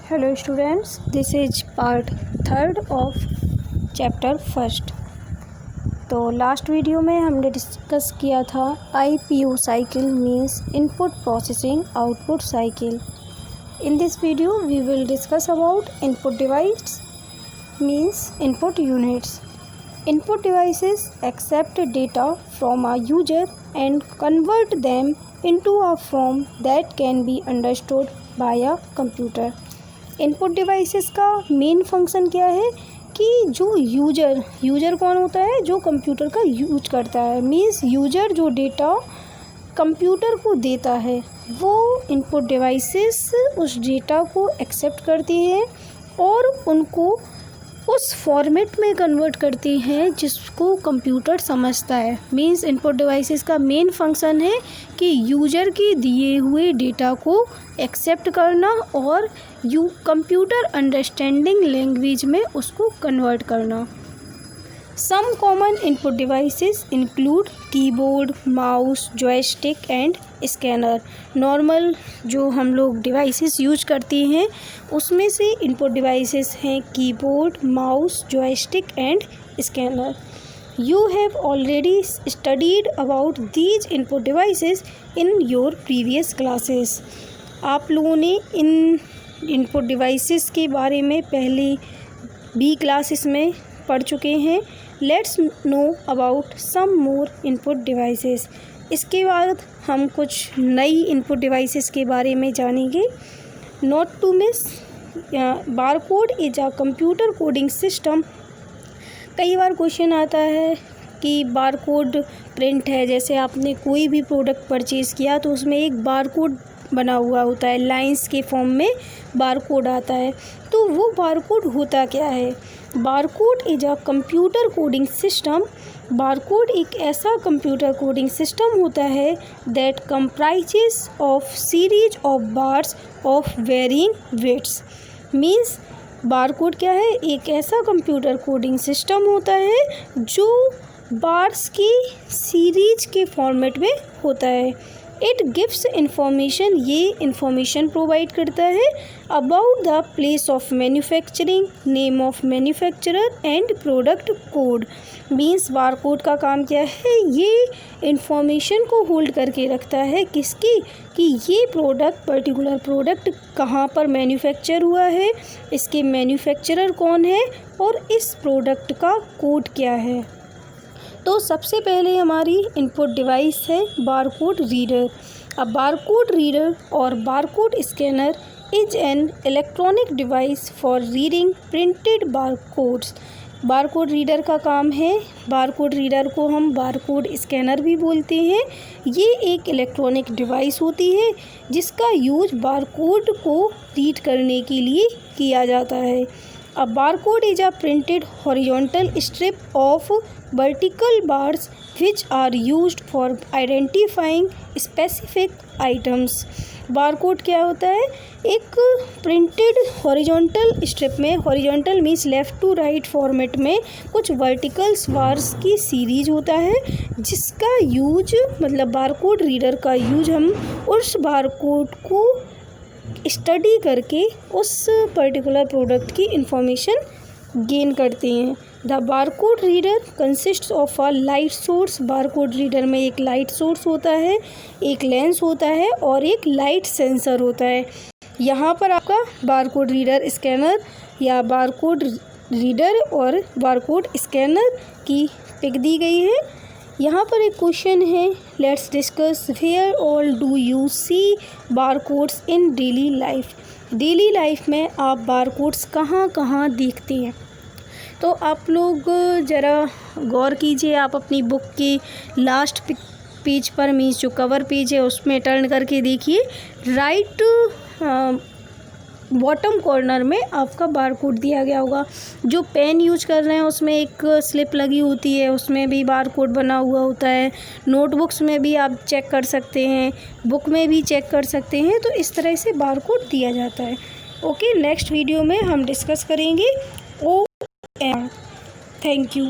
Hello students, this is part third of chapter first. तो last video में हमने डिस्कस किया था IPO cycle means input processing output cycle. In this video we will discuss about input device means input units. Input devices accept data from a user and convert them into a form that can be understood by a computer. Input devices का main function क्या है कि जो user कौन होता है, जो computer का यूज करता है, मीन्स यूजर जो डेटा कंप्यूटर को देता है वो इनपुट डिवाइसेस उस डेटा को एक्सेप्ट करती हैं और उनको उस फॉर्मेट में कन्वर्ट करती हैं जिसको कंप्यूटर समझता है। मीन्स इनपुट डिवाइसेस का मेन फंक्शन है कि यूजर के दिए हुए डेटा को एक्सेप्ट करना और कंप्यूटर अंडरस्टैंडिंग लैंग्वेज में उसको कन्वर्ट करना। Some common input devices include keyboard, mouse, joystick and scanner. Normal जो हम लोग डिवाइसेस यूज करते हैं उसमें से इनपुट डिवाइसेस हैं keyboard, mouse, joystick and scanner. You have already studied about these input devices in your previous classes. आप लोगों ने इन इनपुट डिवाइसेस के बारे में पहले भी क्लासेस में पढ़ चुके हैं। Let's know about some more input devices. इसके बाद हम कुछ नई इनपुट डिवाइसेस के बारे में जानेंगे। Not to miss, barcode is a computer coding system. कई बार क्वेश्चन आता है कि बारकोड प्रिंट है, जैसे आपने कोई भी प्रोडक्ट परचेज़ किया तो उसमें एक बारकोड बना हुआ होता है, लाइंस के फॉर्म में बारकोड आता है। तो वो बारकोड होता क्या है? Barcode is a computer coding system. Barcode एक ऐसा कंप्यूटर कोडिंग सिस्टम होता है that comprises of series of bars of varying widths. Means barcode क्या है? एक ऐसा कंप्यूटर कोडिंग सिस्टम होता है जो बार्स की सीरीज के फॉर्मेट में होता है। इट गिव्स इंफॉर्मेशन, ये इंफॉर्मेशन प्रोवाइड करता है about the place of manufacturing, name of manufacturer and product code. Means barcode का काम क्या है? ये इंफॉर्मेशन को होल्ड करके रखता है किसकी, कि ये प्रोडक्ट, पर्टिकुलर प्रोडक्ट कहाँ पर मैन्युफैक्चर हुआ है, इसके मैन्युफैक्चरर कौन है और इस प्रोडक्ट का कोड क्या है। तो सबसे पहले हमारी इनपुट डिवाइस है बारकोड रीडर। अब बारकोड रीडर और barcode scanner is an electronic device for reading printed barcodes. Barcode reader का काम है, बारकोड रीडर को हम बारकोड स्कैनर भी बोलते हैं। ये एक इलेक्ट्रॉनिक डिवाइस होती है जिसका यूज बारकोड को रीड करने के लिए किया जाता है। A barcode is a printed horizontal strip of vertical bars which are used for identifying specific items. Barcode क्या होता है? एक प्रिंटेड हॉरिजॉन्टल स्ट्रिप में, horizontal means left to right format में कुछ वर्टिकल्स बार्स की सीरीज होता है जिसका यूज, मतलब बारकोड रीडर का यूज हम उस बारकोड को स्टडी करके उस पर्टिकुलर प्रोडक्ट की इंफॉर्मेशन गेन करते हैं। The barcode reader consists of a light source. Barcode reader में एक लाइट सोर्स होता है, एक लेंस होता है और एक लाइट सेंसर होता है। यहाँ पर आपका बारकोड रीडर स्कैनर या बारकोड रीडर और बारकोड स्कैनर की पिक दी गई है। यहाँ पर एक क्वेश्चन है, let's discuss where all do you see barcodes in daily life. Daily life में आप बारकोड्स कहाँ कहाँ देखते हैं? तो आप लोग ज़रा गौर कीजिए, आप अपनी बुक के लास्ट पेज पर, मीन्स जो कवर पेज है उसमें टर्न करके देखिए। राइट बॉटम कॉर्नर में आपका बारकोड दिया गया होगा। जो पेन यूज कर रहे हैं उसमें एक स्लिप लगी होती है, उसमें भी बारकोड बना हुआ होता है। नोटबुक्स में भी आप चेक कर सकते हैं, बुक में भी चेक कर सकते हैं। तो इस तरह से बारकोड दिया जाता है। ओके, नेक्स्ट वीडियो में हम डिस्कस करेंगे OM। Thank you.